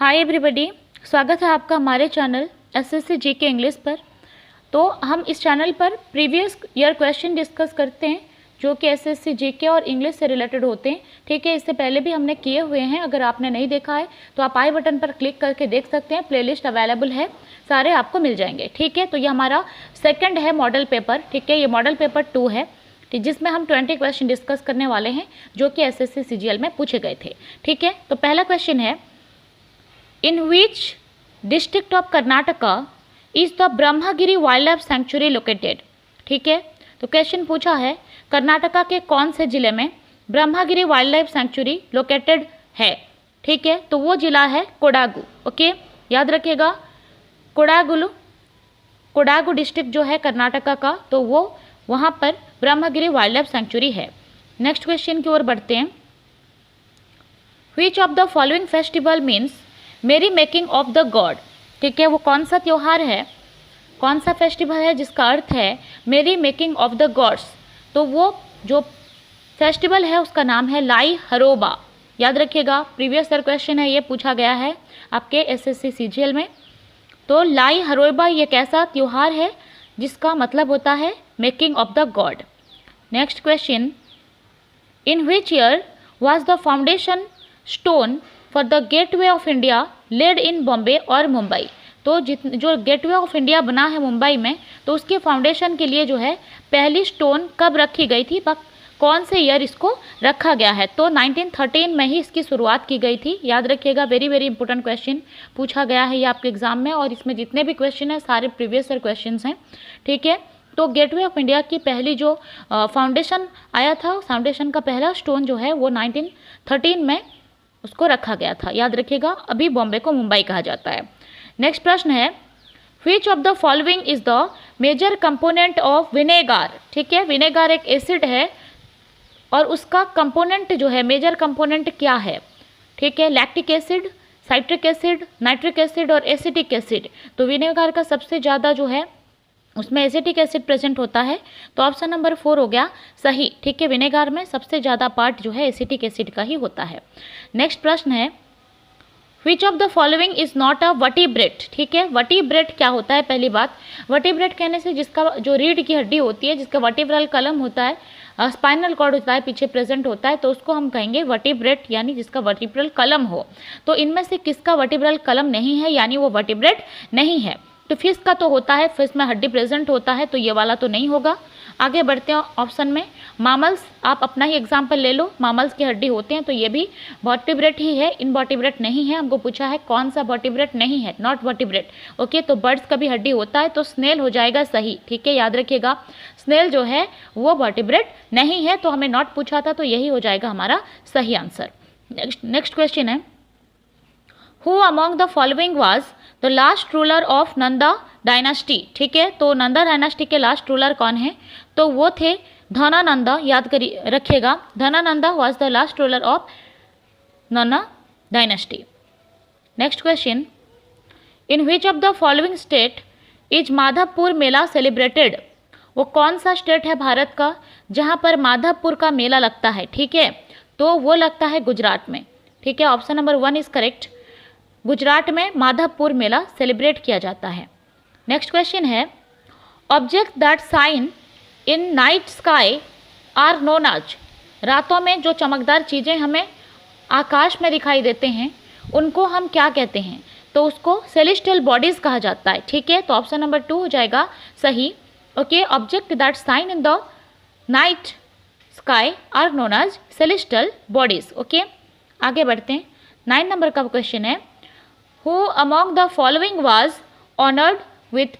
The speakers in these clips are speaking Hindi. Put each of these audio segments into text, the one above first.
हाय एवरीबॉडी, स्वागत है आपका हमारे चैनल एसएससी जीके इंग्लिश पर। तो हम इस चैनल पर प्रीवियस ईयर क्वेश्चन डिस्कस करते हैं जो कि एसएससी जीके और इंग्लिश से रिलेटेड होते हैं। ठीक है, इससे पहले भी हमने किए हुए हैं। अगर आपने नहीं देखा है तो आप आई बटन पर क्लिक करके देख सकते हैं, प्लेलिस्ट अवेलेबल है, सारे आपको मिल जाएंगे। ठीक है, तो ये हमारा सेकेंड है मॉडल पेपर। ठीक है, ये मॉडल पेपर 2 है जिसमें हम 20 क्वेश्चन डिस्कस करने वाले हैं जो कि एसएससी सीजीएल में पूछे गए थे। ठीक है, तो पहला क्वेश्चन है, In which district of Karnataka is the Brahmagiri wild life sanctuary located. ठीक है, तो क्वेश्चन पूछा है कर्नाटका के कौन से जिले में Brahmagiri wild life sanctuary located है। ठीक है, तो वो जिला है कोडागु। ओके, याद रखिएगा, कोडागु डिस्ट्रिक्ट जो है कर्नाटका का, तो वो वहाँ पर ब्रह्मगिरी वाइल्ड लाइफ सेंचुरी है। नेक्स्ट क्वेश्चन की ओर बढ़ते हैं। Which of the following festival means मेरी मेकिंग ऑफ द गॉड। ठीक है, वो कौन सा त्यौहार है, कौन सा फेस्टिवल है जिसका अर्थ है मेरी मेकिंग ऑफ द गॉड्स। तो वो जो फेस्टिवल है उसका नाम है लाई हरोबा। याद रखिएगा, प्रीवियस ईयर क्वेश्चन है, ये पूछा गया है आपके एसएससी सीजीएल में। तो लाई हरोबा ये कैसा त्यौहार है जिसका मतलब होता है making of the god. Next question, in which year was the foundation stone for the Gateway of India laid in Bombay और मुंबई। तो जो गेटवे ऑफ इंडिया बना है मुंबई में, तो उसके फाउंडेशन के लिए जो है पहली स्टोन कब रखी गई थी, कौन से ईयर इसको रखा गया है। तो 1913 में ही इसकी शुरुआत की गई थी। याद रखिएगा, वेरी वेरी इंपॉर्टेंट क्वेश्चन पूछा गया है ये आपके एग्जाम में, और इसमें जितने भी क्वेश्चन हैं सारे प्रीवियस ईयर क्वेश्चन हैं। ठीक है, तो गेटवे ऑफ इंडिया की पहली जो फाउंडेशन आया था, फाउंडेशन का पहला स्टोन जो है वो 1913 में उसको रखा गया था। याद रखिएगा, अभी बॉम्बे को मुंबई कहा जाता है। नेक्स्ट प्रश्न है, which of the following is the major component of vinegar. ठीक है, विनेगार एक एसिड है और उसका कंपोनेंट जो है, मेजर कंपोनेंट क्या है। ठीक है, lactic acid, citric acid, nitric acid और एसिटिक एसिड। तो विनेगार का सबसे ज़्यादा जो है उसमें एसिटिक एसिड प्रेजेंट होता है, तो ऑप्शन नंबर 4 हो गया सही। ठीक है, विनेगार में सबसे ज़्यादा पार्ट जो है एसिटिक एसिड का ही होता है। नेक्स्ट प्रश्न है, which of the following is not a vertebrate. ठीक है, वर्टिब्रेट क्या होता है। पहली बात, वर्टिब्रेट कहने से जिसका जो रीढ़ की हड्डी होती है, जिसका वर्टिब्रल कलम होता है, स्पाइनल कॉर्ड होता है, पीछे प्रेजेंट होता है, तो उसको हम कहेंगे वर्टिब्रेट, यानी जिसका वर्टिब्रल कलम हो। तो इनमें से किसका वर्टिब्रल कलम नहीं है, यानी वो वर्टिब्रेट नहीं है। तो फिश का तो होता है, फिश में हड्डी प्रेजेंट होता है, तो ये वाला तो नहीं होगा। आगे बढ़ते हैं ऑप्शन में, मामल्स, आप अपना ही एग्जाम्पल ले लो, मामल्स की हड्डी होते हैं, तो ये भी वर्टिब्रेट ही है, इनवर्टिब्रेट नहीं है। हमको पूछा है कौन सा वर्टिब्रेट नहीं है, नॉट वर्टिब्रेट। ओके, तो बर्ड्स का भी हड्डी होता है, तो स्नेल हो जाएगा सही। ठीक है, याद रखिएगा, स्नेल जो है वो वर्टिब्रेट नहीं है, तो हमें नॉट पूछा था, तो यही हो जाएगा हमारा सही आंसर। नेक्स्ट क्वेश्चन है, who among the following was the last ruler of Nanda dynasty. ठीक है, तो नंदा डायनास्टी के लास्ट रूलर कौन है, तो वो थे धनानंदा। याद करिए, रखिएगा, Dhanananda was the last ruler of Nanda dynasty. Next question, in which of the following state is Madhavpur Mela celebrated. वो कौन सा स्टेट है भारत का जहाँ पर माधवपुर का मेला लगता है। ठीक है, तो वो लगता है गुजरात में। ठीक है, option number 1 is correct, Gujarat में माधवपुर मेला सेलिब्रेट किया जाता है। नेक्स्ट क्वेश्चन है, object that shine in night sky are known as. रातों में जो चमकदार चीज़ें हमें आकाश में दिखाई देते हैं उनको हम क्या कहते हैं, तो उसको सेलेस्टियल बॉडीज़ कहा जाता है। ठीक है, तो ऑप्शन नंबर 2 हो जाएगा सही। Okay, object that shine in the night sky are known as celestial bodies. Okay, आगे बढ़ते हैं। 9 नंबर का क्वेश्चन है, Who among the following was honored with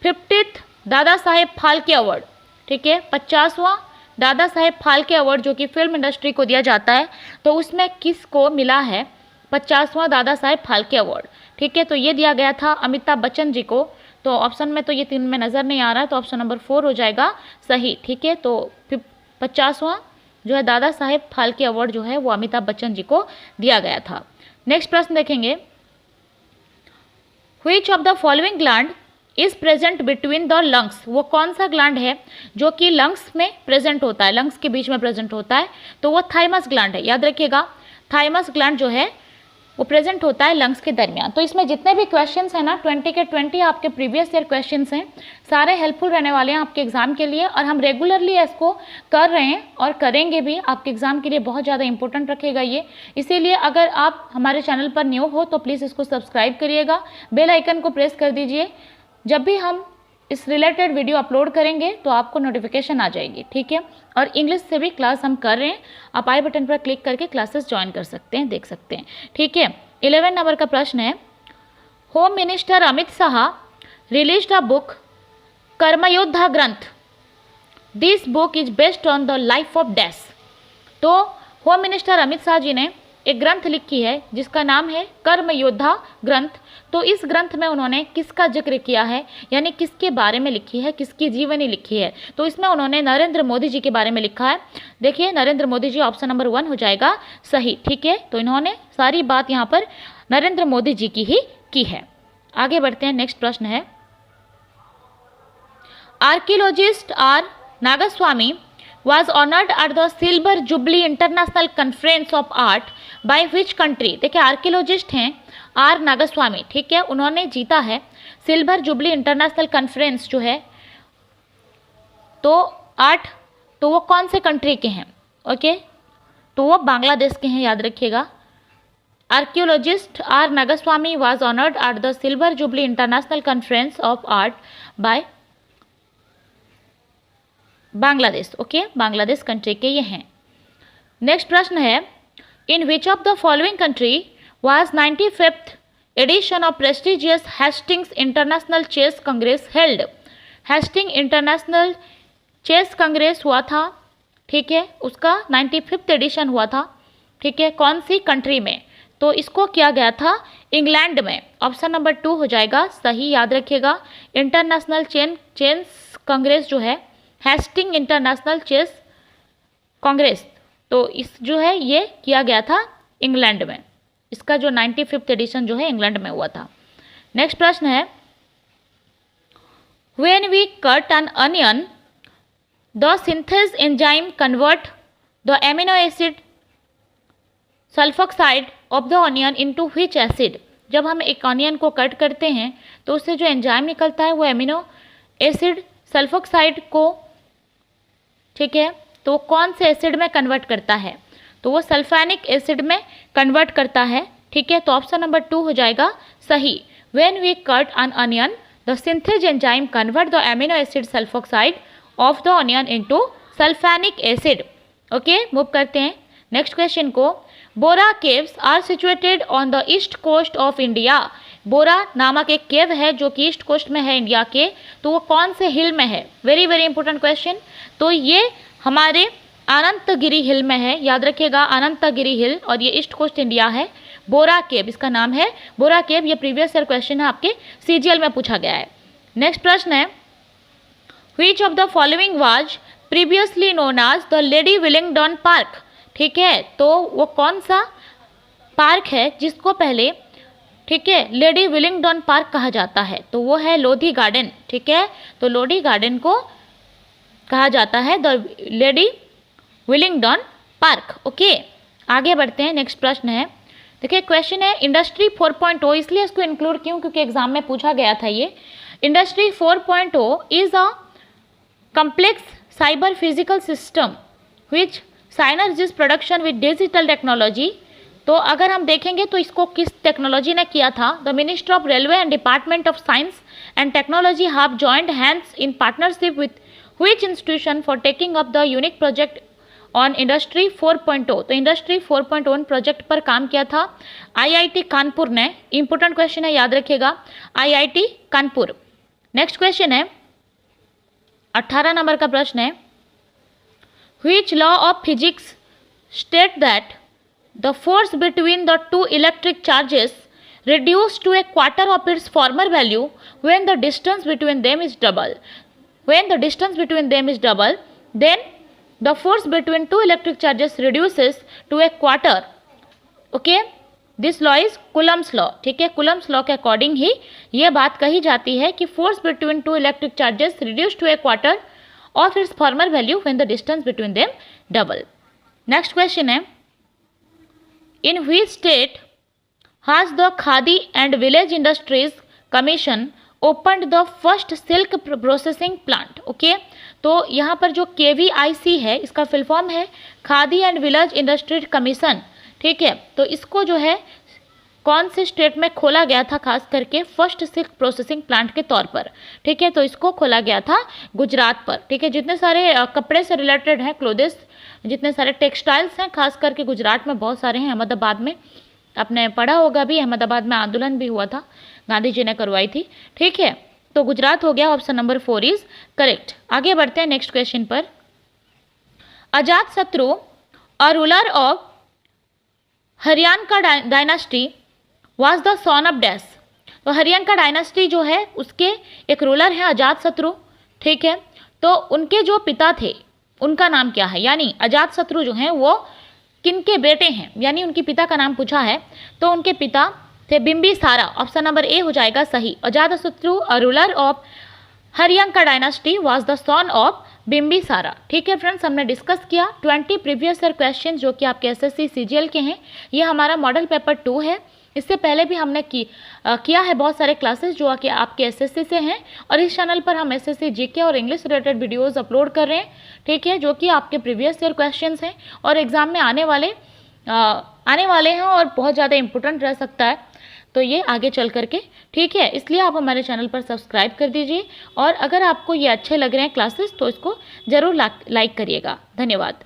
50th Dada Saheb Phalke award. ठीक है, 50वां दादा साहेब फाल्के अवार्ड जो कि फिल्म इंडस्ट्री को दिया जाता है, तो उसमें किसको मिला है 50वां दादा साहेब फाल्के अवार्ड। ठीक है, तो ये दिया गया था अमिताभ बच्चन जी को। तो ऑप्शन में तो ये 3 में नज़र नहीं आ रहा है, तो ऑप्शन नंबर 4 हो जाएगा सही। ठीक है, तो 50वां जो है दादा साहेब फाल्के अवार्ड जो है वो अमिताभ बच्चन जी को दिया गया था। नेक्स्ट प्रश्न देखेंगे, Which of the following gland is present between the lungs। वो कौन सा ग्लैंड है जो कि लंग्स में प्रेजेंट होता है, लंग्स के बीच में प्रेजेंट होता है, तो वो थाइमस ग्लैंड है। याद रखिएगा, थाइमस ग्लैंड जो है वो प्रेजेंट होता है लंग्स के दरमियान। तो इसमें जितने भी क्वेश्चंस हैं ना 20 के 20 आपके प्रीवियस ईयर क्वेश्चंस हैं, सारे हेल्पफुल रहने वाले हैं आपके एग्जाम के लिए, और हम रेगुलरली इसको कर रहे हैं और करेंगे भी। आपके एग्जाम के लिए बहुत ज़्यादा इंपॉर्टेंट रखेगा ये, इसीलिए अगर आप हमारे चैनल पर न्यू हो तो प्लीज़ इसको सब्सक्राइब करिएगा, बेल आइकन को प्रेस कर दीजिए। जब भी हम इस रिलेटेड वीडियो अपलोड करेंगे तो आपको नोटिफिकेशन आ जाएगी, ठीक है। और इंग्लिश से भी क्लास हम कर रहे हैं, आप आई बटन पर क्लिक करके क्लासेस ज्वाइन कर सकते हैं, देख सकते हैं, ठीक है। 11 नंबर का प्रश्न है, home minister Amit Shah released a book Karmayoddha Granth, this book is based on the life of dash. तो होम मिनिस्टर अमित शाह जी ने एक ग्रंथ लिखी है जिसका नाम है कर्मयोद्धा ग्रंथ। तो इस ग्रंथ में उन्होंने किसका जिक्र किया है, यानी किसके बारे में लिखी है, किसकी जीवनी लिखी है। तो इसमें उन्होंने नरेंद्र मोदी जी के बारे में लिखा है। देखिए नरेंद्र मोदी जी, ऑप्शन नंबर 1 हो जाएगा सही, ठीक है। तो इन्होंने सारी बात यहाँ पर नरेंद्र मोदी जी की ही की है। आगे बढ़ते हैं, नेक्स्ट प्रश्न है, archaeologist R Nagaswamy was honored at the Silver Jubilee International Conference of Art by which country। देखिए आर्कियोलॉजिस्ट हैं आर नागस्वामी, ठीक है, उन्होंने जीता है सिल्वर जुबली इंटरनेशनल कॉन्फ्रेंस जो है तो आर्ट, तो वो कौन से कंट्री के हैं, ओके, तो वो बांग्लादेश के हैं, याद रखिएगा। Archaeologist R Nagaswamy was honored at the Silver Jubilee International Conference of Art by Bangladesh, okay, Bangladesh country के ये हैं। नेक्स्ट प्रश्न है, in which of the following country was 95th edition of prestigious Hastings international chess congress held. Hasting international chess congress हुआ था, ठीक है, उसका 95th एडिशन हुआ था, ठीक है, कौन सी कंट्री में, तो इसको किया गया था इंग्लैंड में। ऑप्शन नंबर 2 हो जाएगा सही, याद रखिएगा। इंटरनेशनल चेस कांग्रेस जो है हेस्टिंग इंटरनेशनल चेस कांग्रेस, तो इस जो है ये किया गया था इंग्लैंड में, इसका जो 95th एडिशन जो है इंग्लैंड में हुआ था। नेक्स्ट प्रश्न है, when we cut an onion the synthase enzyme convert the amino acid sulfoxide of the onion into which acid. जब हम एक ऑनियन को कट करते हैं तो उससे जो एंजाइम निकलता है वो एमिनो एसिड सल्फोक्साइड को, ठीक है, तो कौन से एसिड में कन्वर्ट करता है, तो वो सल्फैनिक एसिड में कन्वर्ट करता है, ठीक है। तो ऑप्शन नंबर 2 हो जाएगा सही। When we cut an onion the synthase enzyme convert the amino acid sulfoxide of the onion into sulfenic acid, okay. Move करते हैं नेक्स्ट क्वेश्चन को, Borra caves are situated on the east coast of India. Borra नामक एक केव है जो कि ईस्ट कोस्ट में है इंडिया के, तो वो कौन से हिल में है, वेरी वेरी इंपॉर्टेंट क्वेश्चन। तो ये हमारे अनंतगिरी हिल में है, याद रखिएगा अनंतगिरी हिल, और ये ईस्ट कोस्ट इंडिया है। बोरा केव, इसका नाम है बोरा केव, ये प्रीवियस ईयर क्वेश्चन है, आपके CGL में पूछा गया है। नेक्स्ट प्रश्न है, which of the following was previously known as the Lady Willingdon Park, ठीक है, तो वो कौन सा पार्क है जिसको पहले, ठीक है, लेडी विलिंगडन पार्क कहा जाता है, तो वो है लोधी गार्डन, ठीक है, तो लोधी गार्डन को कहा जाता है the Lady Willingdon park, okay. आगे बढ़ते हैं, नेक्स्ट प्रश्न है, देखिए क्वेश्चन है इंडस्ट्री 4.0, इसलिए इसको इंक्लूड क्यों, क्योंकि एग्जाम में पूछा गया था ये। Industry 4.0 is a complex cyber physical system which synergies production with digital technology। तो अगर हम देखेंगे तो इसको किस टेक्नोलॉजी ने किया था, the ministry of railway and department of science and technology have joined hands in partnership with which institution for taking up the unique project on industry 4.0। तो इंडस्ट्री 4.0 प्रोजेक्ट पर काम किया था IIT कानपुर ने। इंपॉर्टेंट क्वेश्चन है, याद रखिएगा IIT कानपुर। नेक्स्ट क्वेश्चन है 18 नंबर का प्रश्न है, which law of physics state that the force between the two electric charges reduced to a quarter of its former value when the distance between them is double. When the distance between them is double, then the force between two electric charges reduces to a quarter. Okay, this law is Coulomb's law. ठीक है, Coulomb's law के अकॉर्डिंग ही ये बात कही जाती है कि force between two electric charges reduced to a quarter of its former value when the distance between them double. Next question है, in which state has the khadi and village industries commission opened the first silk processing plant. Okay, तो यहाँ पर जो KVIC है इसका फुल फॉर्म है khadi and village industries commission. ठीक है, तो इसको जो है कौन से स्टेट में खोला गया था खास करके फर्स्ट सिल्क प्रोसेसिंग प्लांट के तौर पर। ठीक है, तो इसको खोला गया था गुजरात पर। ठीक है, जितने सारे कपड़े से रिलेटेड हैं, क्लोथ्स, जितने सारे टेक्सटाइल्स हैं खास करके गुजरात में बहुत सारे हैं। अहमदाबाद में आपने पढ़ा होगा भी, अहमदाबाद में आंदोलन भी हुआ था, गांधी जी ने करवाई थी। ठीक है, तो गुजरात हो गया, ऑप्शन नंबर 4 इज करेक्ट। आगे बढ़ते हैं नेक्स्ट क्वेश्चन पर। अजात शत्रु a ruler of Haryana dynasty was the son of dash. तो हरियाणा डायनास्टी जो है उसके एक रूलर हैं अजात शत्रु। ठीक है, तो उनके जो पिता थे उनका नाम क्या है, यानी अजात शत्रु जो हैं वो किनके बेटे हैं, यानी उनके पिता का नाम पूछा है। तो उनके पिता थे बिंबिसारा, ऑप्शन नंबर ए हो जाएगा सही। Ajatashatru a ruler of Haryana dynasty was the son of Bimbisara. ठीक है फ्रेंड्स, हमने डिस्कस किया 20 प्रीवियस ईयर क्वेश्चन जो कि आपके SSC CGL के हैं। ये हमारा मॉडल पेपर 2 है। इससे पहले भी हमने किया है बहुत सारे क्लासेस जो कि आपके SSC से हैं, और इस चैनल पर हम SSC GK और इंग्लिश रिलेटेड वीडियोस अपलोड कर रहे हैं। ठीक है, जो कि आपके प्रीवियस ईयर क्वेश्चंस हैं और एग्जाम में आने वाले हैं और बहुत ज़्यादा इंपॉर्टेंट रह सकता है, तो ये आगे चल करके। ठीक है, इसलिए आप हमारे चैनल पर सब्सक्राइब कर दीजिए, और अगर आपको ये अच्छे लग रहे हैं क्लासेस तो इसको ज़रूर लाइक करिएगा। धन्यवाद।